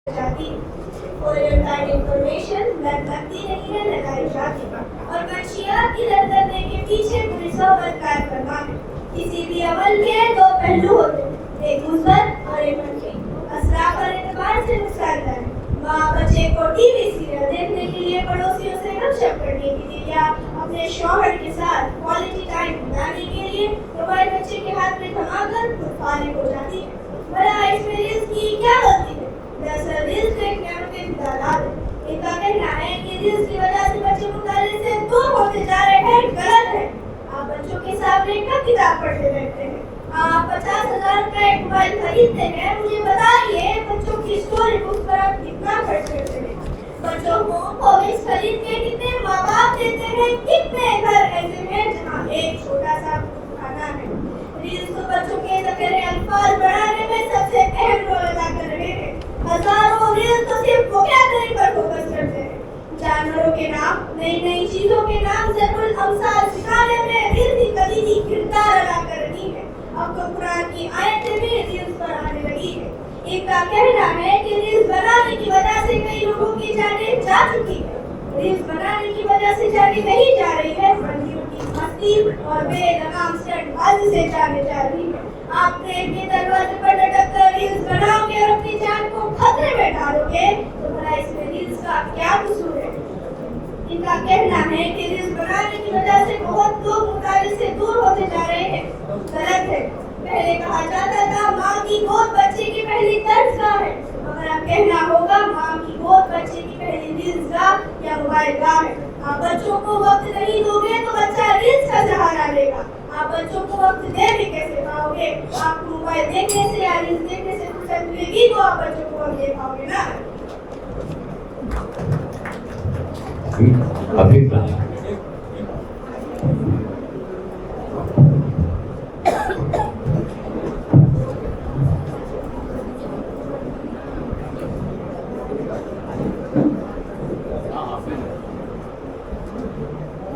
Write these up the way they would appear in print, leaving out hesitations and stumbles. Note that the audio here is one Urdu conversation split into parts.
جاتی انفارمیشن لگتی نہیں ہے لگائی جاتی اور منشیات کی لت کرنے کے پیچھے پوری صحبت قائم کرنا ہے. کسی بھی عمل کے دو پہلو ہوتے ہیں, ایک مثبت اور ایک منفی. اثرات اور اعتبار سے نقصان دہ ہے. ماں بچے کو ٹی وی سیریل دیکھنے کے لیے, پڑوسیوں سے گپ شپ کرنے کے لیے یا اپنے شوہر کے ساتھ کوالٹی ٹائم بتانے کے لیے موبائل بچے کے ہاتھ میں تھما کر فارغ ہو جاتی ہے. بھلا اس میں رزق کی کیا غلطی ہے؟ دراصل رزق ایک نعمت کے امتحانات ہے. ان کا کہنا ہے کہ رزق کی وجہ سے بچے مطالعے سے دور ہوتے جا رہے ہیں, غلط ہے. آپ بچوں کے سامنے کب کتاب پڑھتے رہتے ہیں؟ آپ 50,000 کا ایک موبائل خریدتے ہیں, مجھے بتائیے بچوں کی اسٹوری بک پر آپ کتنا خرچ کرتے ہیں؟ بچوں کو کومکس خرید کے کتنے ماں باپ دیتے ہیں؟ کتنے گھر ایسے ہیں جہاں ایک چھوٹا سا کھانا ہے؟ رزق بچوں کے ذخیرے الفاظ بڑھانے میں سب سے اہم رول ادا کر رہے ہیں. ہزاروں ریل تو صرف ووکیبلری پر فوکس کرتے ہیں. جانوروں کے نام, نئی نئی چیزوں کے نام, ضرب الامثال سکھانے میں ریل کی کلیدی کردار ادا کر رہی ہے. اب تو قرآن کی آیتیں بھی ریل پر آنے لگی ہے. ان کا کہنا ہے کہ ریل بنانے کی وجہ سے کئی لوگوں کی جانیں جا چکی ہے. ریل بنانے کی وجہ سے جانیں نہیں جا رہی ہے, بلکہ ان کی مستی اور بے لگام اسٹنٹ بازی سے جانیں جا رہی ہے. آپ ٹرین کے دروازے پر لٹک کر ریلز بناؤ گے اور اپنی جان کو خطرے میں ڈالو گے, تو بھلا اس میں ریلز کا کیا قصور ہے؟ ان کا کہنا ہے کہ ریلز بنانے کی وجہ سے بہت لوگ مطالعے سے دور ہوتے جا رہے ہیں. غلط ہے. پہلے کہا جاتا تھا ماں کی گود بچے کی پہلی درسگاہ ہے, مگر اب کہنا ہوگا ماں کی گود بچے کی پہلی ریلز گاہ یا موبائل گاہ ہے. آپ بچوں کو وقت نہیں دو گے تو بچہ ریلز کا سہارا لے گا. آپ بچوں کو وقت دے بھی کیسے پاؤ گے؟ آپ موبائل دیکھنے سے یا ریلز دیکھنے سے فرصت ملے گی تو آپ بچوں کو وقت دے پاؤ گے نا. ابھی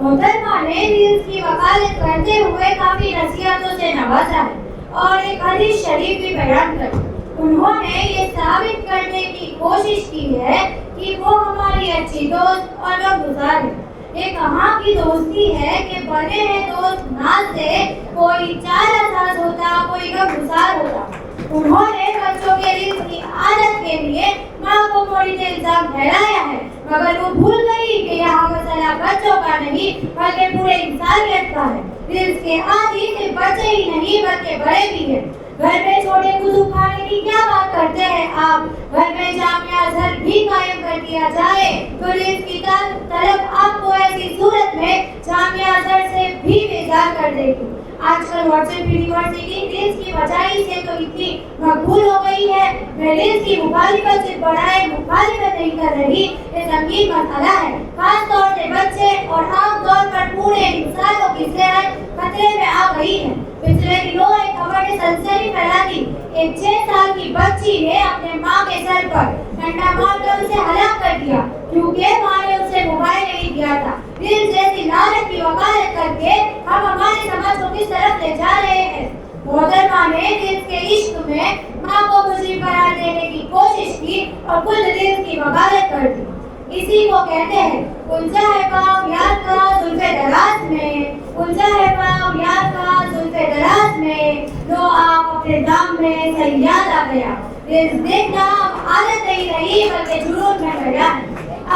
محترمہ نے ریلز کی وکالت کرتے ہوئے کافی نصیحتوں سے نوازا ہے اور ایک حدیث شریف بھی بیان کری. انہوں نے یہ ثابت کرنے کی کوشش کی ہے کہ وہ ہماری اچھی دوست اور غمگسار ہے. یہ کہاں کی دوستی ہے کہ بنے ہیں دوست ناز سے, کوئی چارہ ساز ہوتا, کوئی غمگسار ہوتا. انہوں نے بچوں کے رزق کی عادت کے لیے ماں کو موڑی سے الزام ٹھہرایا ہے, مگر وہ بھول گئی کہ یہاں مسئلہ بچوں کا نہیں بلکہ پورے انسانیت کا ہے. رزق کے عادی صرف بچے ہی نہیں بلکہ بڑے بھی ہیں. گھر میں چھوٹے وضو کھانے کی کیا بات کرتے ہیں آپ؟ گھر میں جامع ازہر بھی قائم کر دیا جائے تو رزق کی طلب آپ کو ایسی صورت میں جامع ازہر سے بھی بیزار کر دے گی. آج کل واٹس ایپ یونیورسٹی رزق کی بجائی سے تو اتنی مقبول ہو گئی ہے. میں رزق کی مخالفت سے بڑھائے مخالفت نہیں کر رہی, یہ سنگین مسئلہ ہے. خاص طور سے بچے اور عام طور پر پورے انسانوں کی صحت خطرے میں آ گئی ہے. پچھلے دنوں ایک خبر نے سنسنی پھیلا دی. ایک 6 سال کی بچی نے اپنے ماں کے سر پر ڈنڈا مار کر اسے ہلاک کر دیا کیونکہ ماں نے اسے موبائل نہیں دیا تھا. رزق جیسی لعنت کی وکالت کر کے ہم ہمارے سماج کو کس طرف لے جا رہے ہیں؟ محترمہ نے رزق کے عشق میں ماں کو مجرم قرار دینے کی کوشش کی اور خود رزق کی وکالت کر دی. اسی کو کہتے ہیں الجھا ہے پاؤں یار کا زلف دراز میں, الجھا ہے پاؤں یار کا زلف دراز میں, لو آپ اپنے دام میں سیاد آ گیا. رزق دیکھنا عادت نہیں رہی بلکہ جنون میں گیا ہے.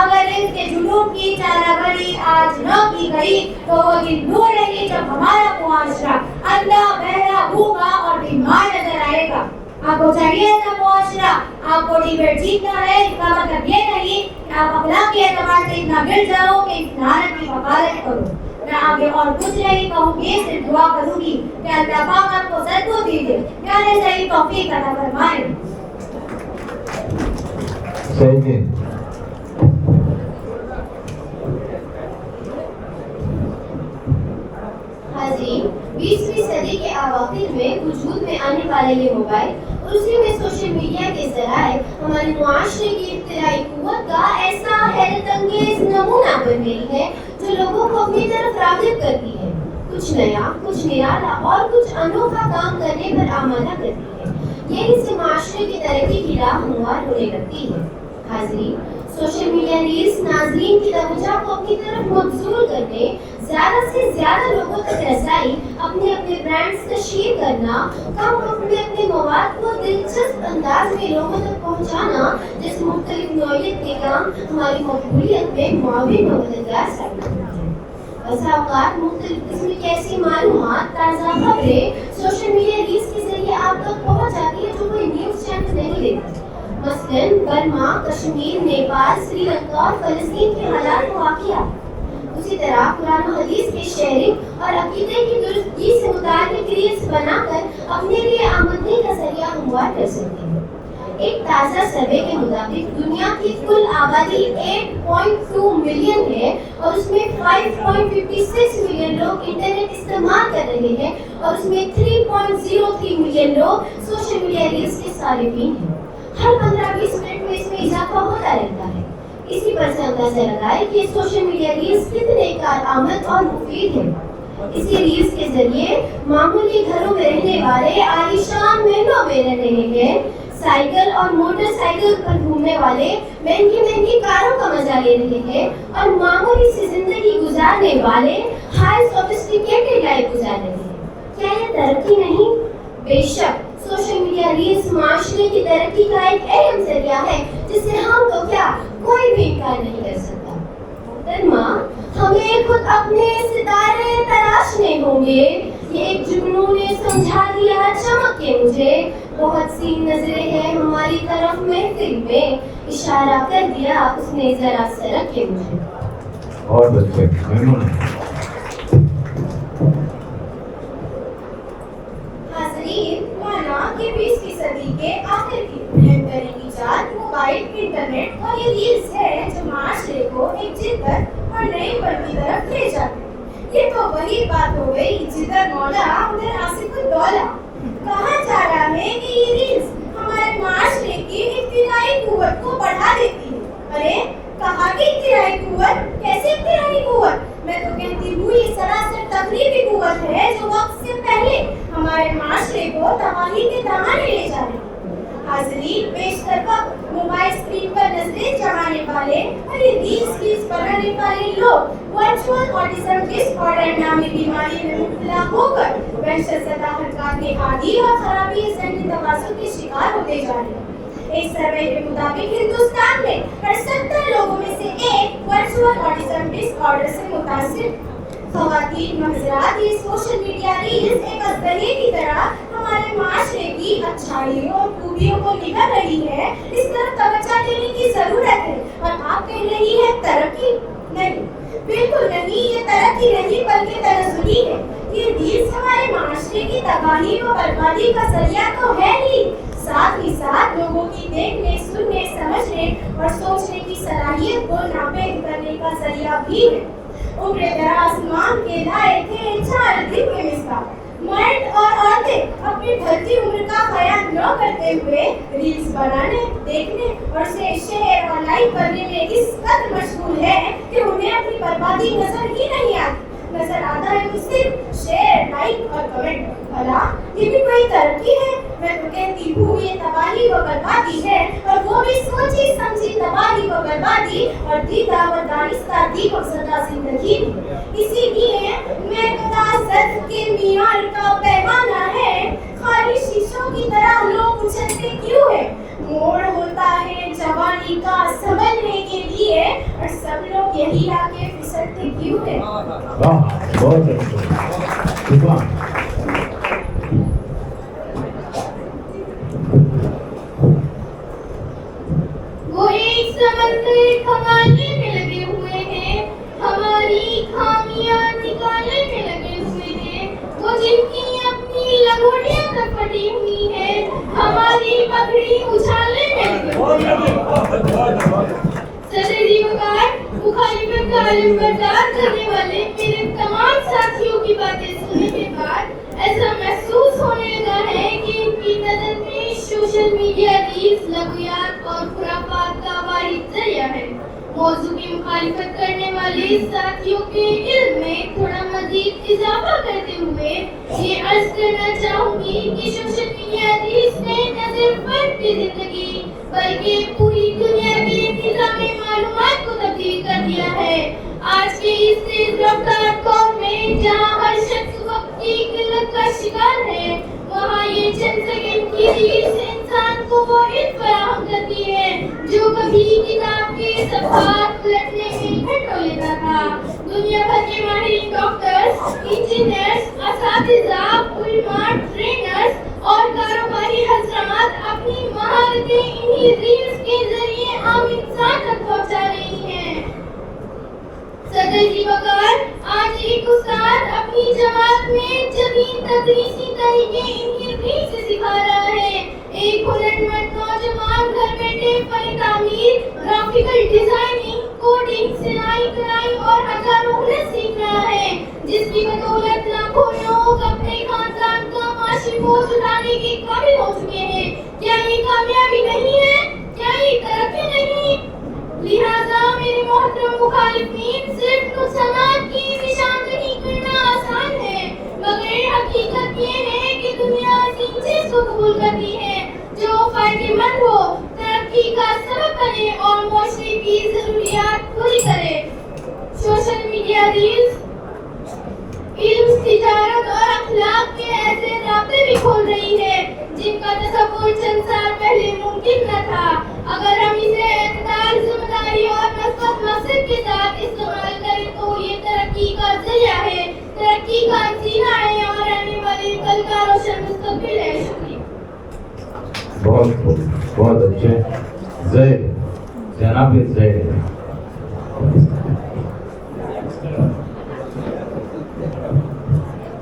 اگر رزق کے جنون کی چارہ بری آج نہ کی گئی تو وہ دن دور رہی جب ہمارا معاشرہ اندھا, بہرا, بھوکا اور بیمار نظر آئے گا. آپ کو چاہیے ایسا معاشرہ. آپ کو ڈیبیٹ جیتنا ہے, اس کا مطلب یہ نہیں کہ آپ اخلاقی اعتبار سے اتنا گر جاؤ کہ اس لعنت کی وکالت کرو. میں آگے اور کچھ نہیں کہوں گی, صرف دعا کروں گی کہ اللہ پاک آپ کو صدق دیجیے, یعنی صحیح توفیق عطا فرمائے. صحیح. حاضرین, 20ویں صدی کے اواخر میں وجود میں آنے والے یہ موبائل اور اسی میں سوشل میڈیا کے ذرائع ہمارے معاشرے کی ابتدائی قوت کا ایسا حیرت انگیز نمونہ بن گئی ہے جو لوگوں کو اپنی طرف راغب کرتی ہے, کچھ نیا, کچھ نرالا اور کچھ انوکھا کام کرنے پر آمادہ کرتی ہے. یہی سے معاشرے کی ترقی کی راہ ہموار ہونے لگتی ہے۔ حاضرین، سوشل میڈیا ریلز ناظرین کی توجہ کو اپنی طرف مبذول کرنے، زیادہ سے زیادہ لوگوں تک رسائی، اپنے برانڈز تشہیر کرنا، کم وقت میں اپنے مواد کو دلچسپ انداز میں لوگوں تک پہنچانا جیسے مختلف نوعیت کے کام ہماری مقبولیت میں معاون و مددگار ثابت ہوتے ہیں۔ بسا اوقات مختلف قسم کی ایسی معلومات، تازہ خبریں سوشل میڈیا ریلز کے ذریعے آپ تک پہنچ جاتی ہے جو کوئی نیوز چینل نہیں دیتا۔ مثلاً برما، کشمیر، نیپال، سری لنکا اور فلسطین کے حالات و واقعات۔ اسی طرح قرآن و حدیث کے شیئرنگ اور عقیدے کی درستگی سے متعلق ریلز بنا کر اپنے لیے آمدنی کا ذریعہ ہموار کر سکتے ہیں۔ ایک تازہ سروے کے مطابق دنیا کی کل آبادی 8.2 ملین ہے اور اس میں 5.56 ملین لوگ انٹرنیٹ استعمال کر رہے ہیں اور اس میں 3.03 ملین لوگ سوشل میڈیا ریلز کے صارفین ہیں۔ ہر 15-20 منٹ میں اس میں اضافہ ہوتا رہتا ہے۔ اسی پر سے اندازہ لگائے کہ سوشل میڈیا ریلز کتنے کارآمد اور مفید ہیں۔ اسی ریلز کے ذریعے معمولی گھروں میں رہنے والے عالیشان محلوں میں رہ رہے ہیں، سائیکل اور موٹر سائیکل پر گھومنے والے مہنگی کاروں کا مزہ لے رہے ہیں اور معمولی سی زندگی گزارنے والے ہائی سوفسٹیکیٹڈ لائف گزار رہے ہیں۔ کیا یہ ترقی نہیں؟ بے شک سوشل میڈیا ریلز معاشرے کی ترقی کا ایک اہم ذریعہ ہے جس سے ہم تو کیا کوئی بھی انکار نہیں کر سکتا۔ محترمہ، ہمیں خود اپنے ستارے تراشنے ہوں گے۔ یہ ایک جگنو نے سمجھا دیا چمک کے مجھے، بہت سی نظریں ہیں ہماری طرف محفل میں، اشارہ کر دیا اس نے ذرا سرک کے مجھے۔ بہت اچھے، ممنون۔ حاضرین، مانا کہ 20ویں صدی کے آخر کی اہم ترین ایجاد موبائل، انٹرنیٹ اور یہ ریلز ہے جو معاشرے کو ایک جدت اور نئی پل کی طرف لے جاتے ہیں۔ یہ تو وہی بات ہو گئی جدھر مولا ادھر آصف الدولہ۔ کہا جا رہا ہے کہ یہ ریلز ہمارے معاشرے کی ابتدائی قوت کو بڑھا دیتی ہے۔ ارے کہا کہ ابتدائی قوت؟ کیسے ابتدائی قوت؟ میں تو کہتی ہوں یہ سراسر تخریبی قوت ہے جو وقت سے پہلے ہمارے معاشرے کو تباہی کے دہانے لے جا رہی ہے۔ حاضرین، بیشتر وقت موبائل اسکرین پر نظریں جمانے والے اور یہ ریلز پر رہنے والے لوگ ورچوئل آٹزم ڈس آرڈر نامی بیماری میں مبتلا ہو کر وحشت زدہ حرکات کے عادی اور خرابی ذہنی توازن کے شکار ہوتے جا رہے ہیں۔ ایک سروے کے مطابق ہندوستان میں 78 لوگوں میں سے ایک ورچوئل آٹزم ڈس آرڈر سے متاثر۔ خواتین محضرات، یہ سوشل میڈیا ریلز ایک ازدہے کی طرح ہمارے معاشرے کی اچھائیوں اور خوبیوں کو نگل رہی ہے۔ اس طرف توجہ دینے کی ضرورت ہے۔ اور آپ کہہ رہی ہے ترقی؟ نہیں، بالکل نہیں، یہ ترقی نہیں بلکہ تنزلی ہے۔ یہ ریلز ہمارے معاشرے کی تباہی و بربادی کا ذریعہ تو ہے ہی، ساتھ ہی ساتھ لوگوں کی دیکھنے، سننے، سمجھنے اور سوچنے کی صلاحیت کو ناپید کرنے کا ذریعہ بھی ہے۔ عمر دراز آسمان کے لائے تھے 4 دن کے مصباح۔ مرد اور عورتیں اپنی ڈھلتی عمر کا خیال نہ کرتے ہوئے ریلز بنانے، دیکھنے اور اسے شیئر اور لائک کرنے میں اس قدر مشغول ہے کہ انہیں اپنی بربادی نظر ہی نہیں آتی۔ نظر آتا ہے تو صرف شیئر، لائک اور کمنٹ۔ بھلا یہ بھی کوئی ترقی ہے؟ میں تو کہتی ہوں یہ تباہی و بربادی ہے، اور وہ بھی سوچی سمجھی تباہی و بربادی اور دیدہ و دانستہ دیپک زدہ زندگی۔ اسی لیے میں ظرف کے معیار کا پیمانہ ہے، خالی شیشوں کی طرح لوگ اچھلتے کیوں ہیں؟ موڑ ہوتا ہے جوانی کا سنبھلنے کے لیے، اور سب لوگ یہی آ کے پھسلتے کیوں ہیں؟ بہت اچھا۔ وہ ایک سمندر کھنگالنے میں لگے ہوئے ہیں، ہماری خامیاں نکالنے میں لگے ہوئے ہیں۔ وہ جن کی اپنی لگوڑیاں تک پھٹی ہوئی ہیں، ہماری پگڑی اچھالنے میں لگے ہوئے ہیں۔ صدری وقار مخالفت کا علم بردار کرنے والے میرے تمام ساتھیوں کی باتیں سننے کے بعد ایسا محسوس ہونے لگا ہے کہ ان کی نظر میں سوشل میڈیا ریلز لغویات اور خرافات کا واحد ذریعہ ہے۔ موضوع کی مخالفت کرنے والے ساتھیوں کے علم میں تھوڑا مزید اضافہ کرتے ہوئے یہ عرض کرنا چاہوں گی کہ سوشل میڈیا ریلز نے صرف فرد کی زندگی بلکہ پوری دنیا کے نظام معلومات کو تبدیل کر دیا ہے۔ آج کے اس تیز رفتار دور میں جہاں ہر شخص وقت کی قلت کا شکار ہے، وہاں یہ چند سیکنڈ کی دیر سے انسان کو وہ علم فراہم کرتی ہے جو کبھی کتاب کے صفحات پلٹنے میں گھنٹوں لیتا تھا۔ دنیا بھر کے ماہرین ڈاکٹرز، انجینئرز، اساتذہ، علماء، ٹرینرز اور کاروباری حضرات اپنی مہارتیں انہی ریلز کے ذریعے عام انسان تک پہنچا رہی ہیں۔ صدر کی بقار آج ایک استاد اپنی جماعت میں جدید تدریسی طریقے انہی ریل سے سکھا رہا ہے۔ ایک ہنرمند نوجوان گھر بیٹھے فن تعمیر، گرافیکل ڈیزائننگ، کوڈنگ، سلائی کڑھائی اور ہزاروں ہنر سیکھ رہا ہے، جس کی بدولت لاکھوں لوگ اپنے خاندان کا معاشی بوجھ اٹھانے کے قابل ہو چکے ہیں۔ کیا یہ کامیابی نہیں ہے؟ کیا یہ ترقی نہیں؟ لہذا میرے محترم مخالفین، صرف نقصانات کی نشاندہی کرنا آسان ہے، مگر حقیقت یہ ہے کہ دنیا اسی چیز کو قبول کرتی ہے جو فائدہ مند ہو، ترقی کا سبب بنے اور معاشرے کی ضروریات پوری کرے۔ سوشل میڈیا ریلز علم، تجارت اور اخلاق کے ایسے رابطے بھی کھول رہی ہے جن کا تصور چند سال پہلے ممکن نہ تھا۔ اگر ہم اسے اعتدال، ذمہ داری اور مثبت مقصد کے ساتھ استعمال کریں تو یہ ترقی کا ذریعہ ہے، ترقی کا زینہ ہے اور آنے والے کل کا روشن مستقبل ہے۔ شکریہ۔ بہت اچھے زید، جناب زید۔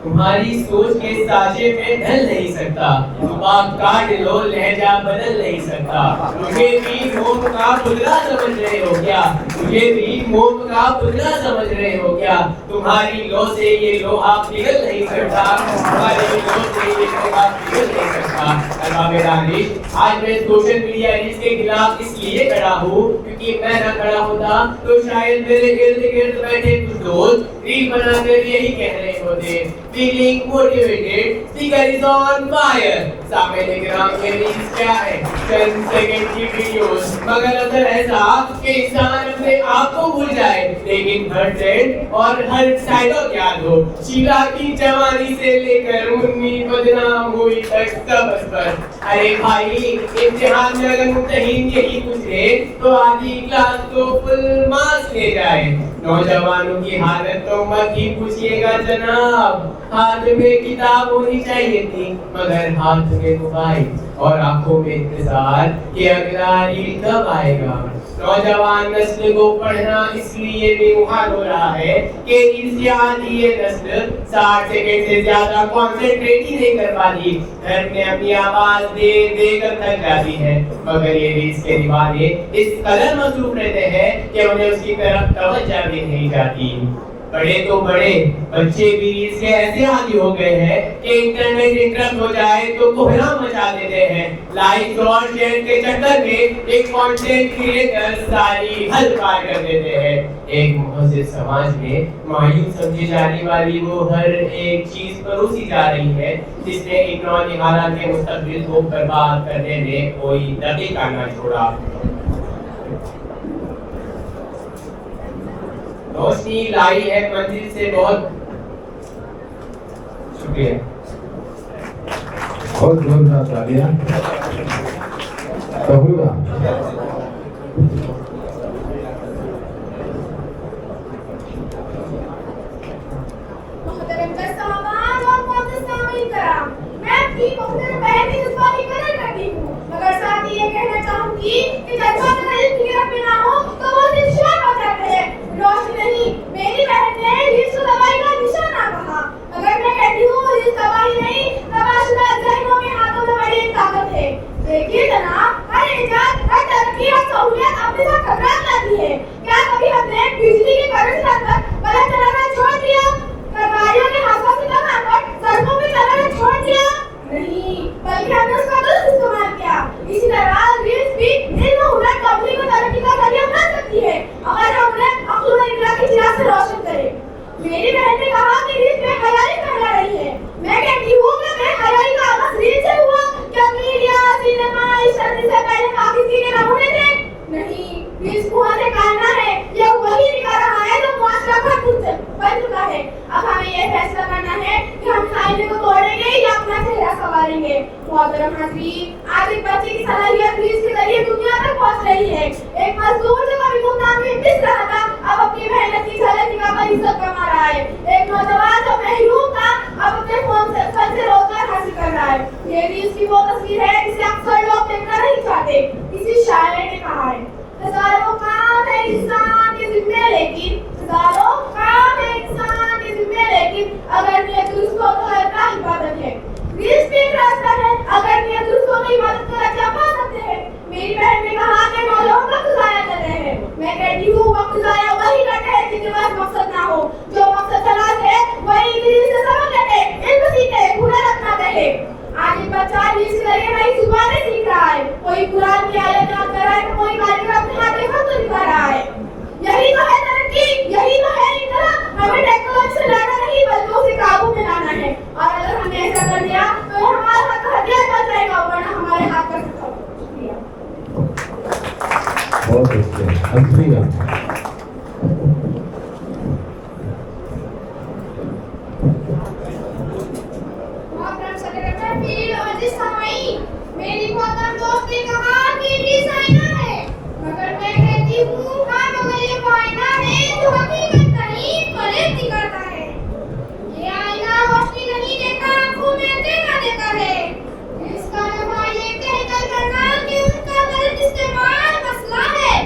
تمہاری سوچ کے سانچے میں ڈھل نہیں سکتا، زبان کاٹ لو لہجہ بدل نہیں سکتا۔ مجھے بھی موم کا پتلا سمجھ رہے ہو کیا؟ مجھے بھی موم کا پتلا سمجھ رہے ہو کیا؟ تمہاری لو سے یہ لوہا پگھل نہیں سکتا، تمہاری لو سے یہ لوہا پگھل نہیں سکتا۔ ارباب دانش، آج میں سوشل میڈیا ریلز کے خلاف اس لیے کھڑا ہوں کیونکہ میں نہ کھڑا ہوتا تو شاید میرے ارد گرد بیٹھے کچھ دوست ریل بنا کر یہی کہہ رہے ہوتے، feeling motivated, speaker is on fire۔ سامنے گرام کے ریلز کیا ہے؟ چند سیکنڈ کی ویڈیوز، مگر اثر ایسا کہ انسان اپنے آپ کو بھول جائے، لیکن ہر ٹرینڈ اور ہر ڈائلاگ یاد ہو۔ شیلا کی جوانی سے لے کر منی بدنام ہوئی تک سب پر۔ ارے بھائی، امتحان میں اگر ممتحن یہی پوچھے تو آدھی کلاس تو فل مارکس لے جائے۔ نوجوانوں کی حالت تو مت ہی پوچھئے گا جناب، ہاتھ میں کتاب ہونی چاہیے تھی مگر ہاتھ میں موبائل اور آنکھوں میں انتظار کہ اگلا ریل کب آئے گا۔ نوجوان نسل کو پڑھنا اس لیے بھی محال ہو رہا ہے کہ ریلز یاد یہ نسل 60 سیکنڈ سے زیادہ کانسنٹریٹ ہی نہیں کر پاتی، گھر میں اپنی آواز دے دے کر تھک جاتی ہے، مگر یہ ریلز کے دیوانے اس قدر مصروف رہتے ہیں کہ انہیں اس کی طرف توجہ بھی نہیں جاتی۔ بڑے تو بڑے، بچے بھی ریلز کے ایسے عادی ہو گئے ہیں کہ انٹرنیٹ انٹرپٹ ہو جائے تو کوہرام مچا دیتے ہیں۔ لائک اور شیئر کے چکر میں ایک کنٹینٹ کریٹر ساری حد پار کر دیتے ہیں۔ ایک مہذب سماج میں مایوس سمجھی جانے والی وہ ہر ایک چیز پروسی جا رہی ہے جس نے ایک نوجوان کے مستقبل کو برباد کرنے میں کوئی دقیقہ نہ چھوڑا۔ روشنی لائی ہے منزل سے بہت شکریہ۔ بہت زوردار تالیاں۔ طہورہ۔ محترم سامان اور معزز سامعین کرام، میں اپنی محترم بہن کی جذبات کی قدر کرتی ہوں، مگر ساتھ ہی یہ کہنا چاہوں گی کہ جذبات اگر علم کی رب میں نہ ہو تو وہ صرف شور ہو جاتے ہیں۔ روشنی نہیں، میری بہن نے ریلز کو تباہی کا نشانہ کہا، مگر میں کہتی ہوں ریلز تباہی نہیں، تباہ شدہ ذہنوں میں ہاتھوں میں بڑی ایک طاقت ہے۔ دیکھیے جناب، ہر ایجاد، ہر ترقی اور سہولیت اپنے ساتھ خطرات لاتی ہے۔ کیا کبھی ہم نے بجلی کے کرنٹ لا کر بلب چلانا چھوڑ دیا؟ کروائیوں کے ہاتھوں سے کم آ کر سڑکوں پہ چلانا چھوڑ دیا؟ نہیں، بلکہ ہم نے اس کا درست استعمال کیا۔ اسی طرح ریلز بھی علم و ہنر تبلیغ و ترقی کا ذریعہ بن سکتی ہے اگر ہم انہیں عقل و اقرا کی چراغ سے روشن کریں۔ میری بہن نے کہا کہ ریلز بے حیائی پھیلا رہی ہے، میں کہتی ہوں کہ بے حیائی کا آغاز ریلز سے ہوا۔ کیا میڈیا، سینما کریں گے. محترم حاضرین، آج ایک بچے کی صلاحیت ریلز کے ذریعے دنیا تک پہنچ رہی ہے. ایک مزدور جو کبھی گمنام میں پس رہا تھا اب اپنی محنت کی جھلک دکھا کر عزت کما رہا ہے. ایک نوجوان جو محروم تھا اب اپنے فون سے روزگار حاصل کر رہا ہے. یہ ریلز کی وہ تصویر ہے جسے اکثر لوگ دیکھنا نہیں چاہتے. کسی شاعر نے کہا ہے ہزاروں کام ہے انسان کے ذمے لیکن ہزاروں کام ہے انسان کے ذمے لیکن اگر نیت درست ہو تو ہر کا عبادت ہے. ریلز بھی ایک راستہ ہے. اگر نیت درست ہو تو عبادت کا راستہ پا سکتے ہیں. میری بہن نے کہا کہ نوجوان وقت ضائع کر رہے ہیں. میں کہتی ہوں وقت ضائع وہی کرتے ہیں جن کے پاس مقصد نہ ہو. جو مقصد تلاش ہے وہی ریلز سے سبق لے علم سیکھے ہنر اپنا رہے. آج ایک بچہ ریلز کے ذریعے نئی زبانیں سیکھ رہا ہے. کوئی قرآن کی آیت یاد کر رہا ہے تو کوئی کاریگر اپنے ہاتھ کے خط لکھا رہا ہے. یہی تو ہے ترقی, یہی تو ہے انقلاب. ہمیں ٹیکنالوجی سے لڑنا نہیں بلکہ اسے قابو میں لانا ہے. اور اگر ہم نے ایسا کر دیا تو یہ ہمارا ہاتھ ہتھیار بن جائے گا ورنہ ہمارے ہاتھ کا سکھا. شکریہ. بہت اچھے. حسبیہ. میری محترم دوست نے کہا کہ ڈیزائنر ہے مگر میں کہتی ہوں ہاں مگر یہ آئینہ ہے جو حقیقت نہیں فریب دکھاتا ہے. یہ آئینہ روشنی نہیں دیتا آنکھوں میں اندھیرا دیتا ہے. اس کا نفع یہ کہہ کر کرنا کہ ان کا غلط استعمال مسئلہ ہے.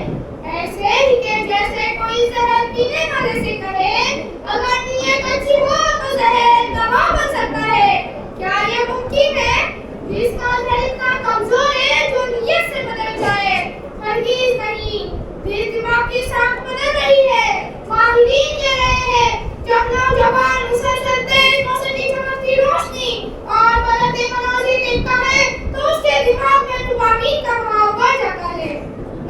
ایسے ہی کہ جیسے کوئی زہر پینے والے سے کہے اگر نیت اچھی ہو تو زہر دوا بن سکتا ہے. کیا یہ ممکن ہے؟ جس کا دل اتنا کمزور ہے جو نیت سے بدل جائے. ہرگز نہیں. دل دماغ کی ساکھ بدل رہی ہے. ماہرین کہہ رہے ہیں جب نوجوان مسلسل تیز موسمی چمکتی روشنی اور غلط مناظر دیکھتا ہے تو اس کے دماغ میں ڈوپامین کا بہاؤ بڑھ جاتا ہے.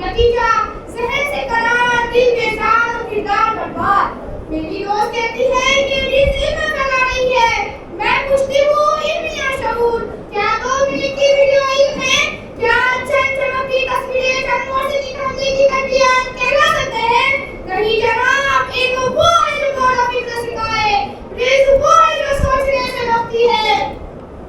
نتیجہ ذہن سے قرار, دل بیزار اور کردار برباد. میری دوست کہتی ہے کہ ریلز علم پھیلا رہی ہے. میں پوچھتی ہوں علم یا شعور؟ کیا 2 منٹ کی ویڈیو علم ہے؟ کیا چند چمکتی تصویریں چند موسیقی حملے کی کیفیت کہلا سکتے ہیں؟ نہیں جناب. علم وہ ہے جو غور و فکر سکھائے. ریلز وہ ہے جو سوچنے سے روکتی ہے.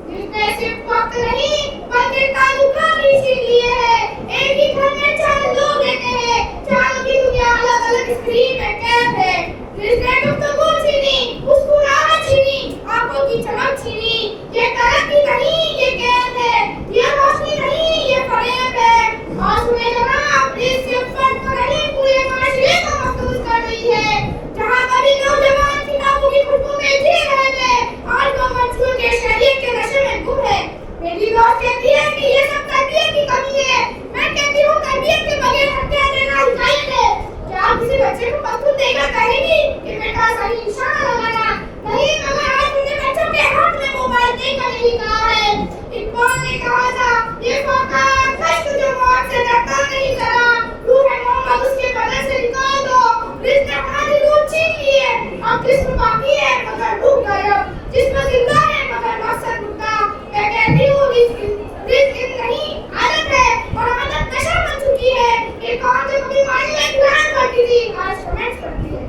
جس نے صرف وقت نہیں بلکہ تعلقات بھی چھین لیے ہیں. ایک ہی گھر میں 4 لوگ رہتے ہیں. چاروں کی دنیا الگ الگ اسکرین میں قید ہے. جس نے گفتگو چھینی, مسکراہٹ چھینی, آنکھوں کی چمک چھینی. یہ ترقی نہیں, یہ قید ہے. یہ روشنی نہیں, یہ فریب ہے. اور سنیں جناب, ریلز صرف فرد کو نہیں پورے معاشرے کو محفوظ کر رہی ہے. جہاں کبھی نوجوان کتابوں کی خوشبو میں جی رہے تھے آج وہ منشور کے شہریت کے نشے میں گم ہے. میری دوست کہتی ہے کہ یہ سب تربیت کی کمی ہے. میں کہتی ہوں تربیت کے بغیر ہتھیار دینا ہدایت ہے. کیا آپ کسی بچے کو پتھر دے کر کہیں گی کہ بیٹا صحیح نشانہ لگانا؟ نہیں, مگر آج ہم نے بچوں کے ہاتھ میں موبائل دے کر یہی کہا ہے. اقبال نے کہا تھا یہ فاقہ کشت جو موت سے ڈرتا نہیں ذرا, روح محمد اس کے بدن سے نکال دو. رزق نے ہماری روح چھین لی ہے. اب جسم باقی ہے مگر روح غائب. جسم زندہ ہے مگر مقصد مردہ. میں کہتی ہوں رزق نہیں عادت ہے اور عادت نشہ بن چکی ہے. ایک اور جو کبھی مانی میں قرآن پڑھتی تھی آج کمنٹس کرتی ہے.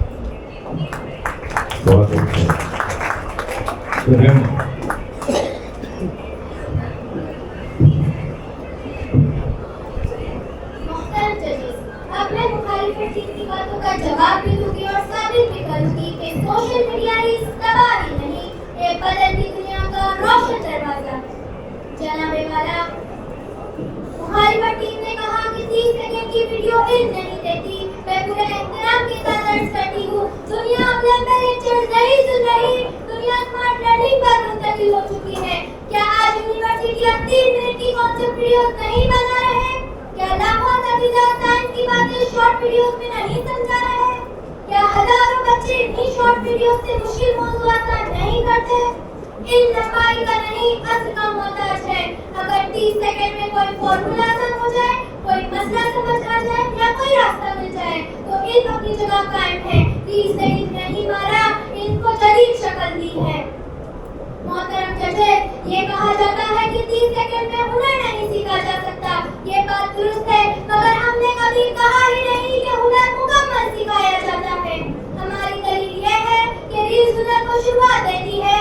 بہت اچھا. محترم ججز, اب میں مخالف ٹیم کی باتوں کا جواب بھی دوں گی اور ثابت بھی کروں گی کہ سوشل میڈیا اس تباہی نہیں, یہ بدلتی دنیا کا روشن دروازہ ہے. جناب والا, مخالف ٹیم نے کہا کہ 30 سیکنڈ کی ویڈیو علم نہیں دیتی. میں پورے احترام کے ساتھ عرض کرتی ہوں دنیا اب لمبے لیکچر نہیں سن رہی. دنیا اسمارٹ لرننگ پر منتقل ہو چکی ہے. کیا آج یونیورسٹیاں 3 منٹ کی کانسیپٹ ویڈیوز نہیں بنا رہے ہیں؟ کیا لاکھوں اساتذہ سائنس کی باتیں شارٹ ویڈیوز میں نہیں سمجھا رہے ہیں؟ کیا ہزاروں بچے انہی شارٹ ویڈیوز سے مشکل موضوعات کا نہیں کرتے؟ علم لمبائی کا نہیں اصل کا محتاج ہے. اگر 30 سیکنڈ میں کوئی فارمولا آسان ہو جائے, کوئی مسئلہ سمجھ آ جائے یا کوئی راستہ مل جائے تو علم اپنی جگہ قائم ہے. 30 سیکنڈ نہیں مارا, علم کو جدید شکل دی ہے. محترم ججز, یہ کہا جاتا ہے کہ 30 سیکنڈ میں ہنر نہیں سیکھا جا سکتا. یہ بات درست ہے مگر ہم نے کبھی کہا ہی نہیں کہ ہنر مکمل سکھایا جاتا ہے. ہماری دلیل یہ ہے کہ ریلز ہنر کو شروعات دیتی ہے,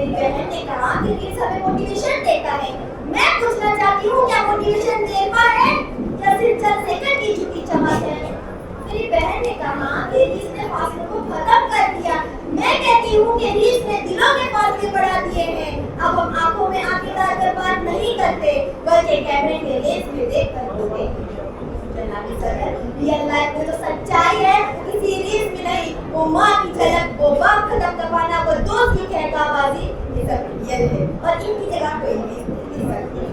میری بہن نے کہا کہ ریلز ہمیں موٹیویشن دیتا ہے. میں پوچھنا چاہتی ہوں کیا موٹیویشن دیتا ہے یا صرف چند سیکنڈ کی چھٹی چمک ہے؟ میری بہن نے کہا کہ ریلز نے فاصلے کو ختم کر دیا. میں کہتی ہوں کہ ریلز نے دلوں کے فاصلے بڑھا دیے ہیں. اب ہم آنکھوں میں آنکھیں ڈال کر بات نہیں کرتے بلکہ کیمرے کے لینس میں دیکھ کر بولتے. جناب صدر، ریئل لائف میں تو سچائی ہے کسی ریلز میں نہیں. وہ ماں کی جھلک، وہ باپ ختم کروانا، وہ دوست کی کہتا بازی، یہ سب ریئل ہے اور ان کی جگہ کوئی ریلز نہیں سکتی.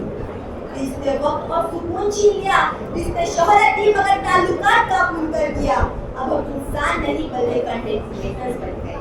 جس نے وقت اور سکون چھین لیا، جس نے شہرت دی مگر تعلقات کا پھول کر دیا. اب ہم انسان نہیں بلکہ کنٹینٹ کریٹرز بن گئے.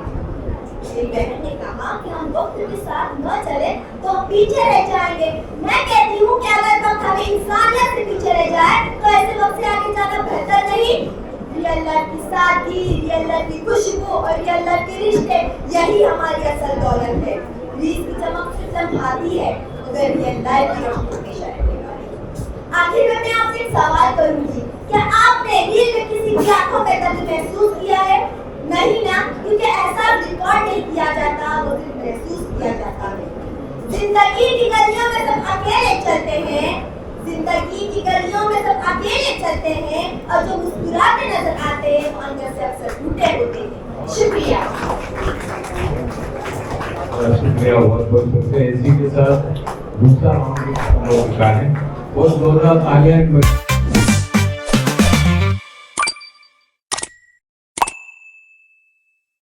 میری بہن نے کہا کہ ہم وقت کے ساتھ نہ چلے تو ہم پیچھے رہ جائیں گے. میں کہتی ہوں کہ اگر وقت ہمیں انسانیت سے پیچھے رہ جائے تو ایسے وقت سے آگے جانا بہتر نہیں؟ ریئل لائف کی سادگی، ریئل لائف کی خوشبو اور ریئل لائف کے رشتے، یہی ہماری اصل دولت ہے. ریلز کی چمک صرف لمحاتی ہے مگر ریئل لائف کی روشنی ہمیشہ رہنے والی ہے. آخر میں آپ سے ایک سوال کروں گی، کیا آپ نے ریل میں کسی کی آنکھوں میں درد محسوس کیا ہے؟ نہیں نا، کیونکہ احساس ریکارڈ نہیں کیا جاتا، وہ صرف محسوس کیا جاتا ہے. زندگی کی گلیوں میں سب اکیلے چلتے ہیں، زندگی کی گلیوں میں سب اکیلے چلتے ہیں اور جو مسکراتے نظر آتے ہیں وہ اندر سے اکثر ٹوٹے ہوتے ہیں. شکریہ. شکریہ بہت بہت شکریہ. اسی کے ساتھ دوسرا راؤنڈ کا ہے وہ 2000 تالیاں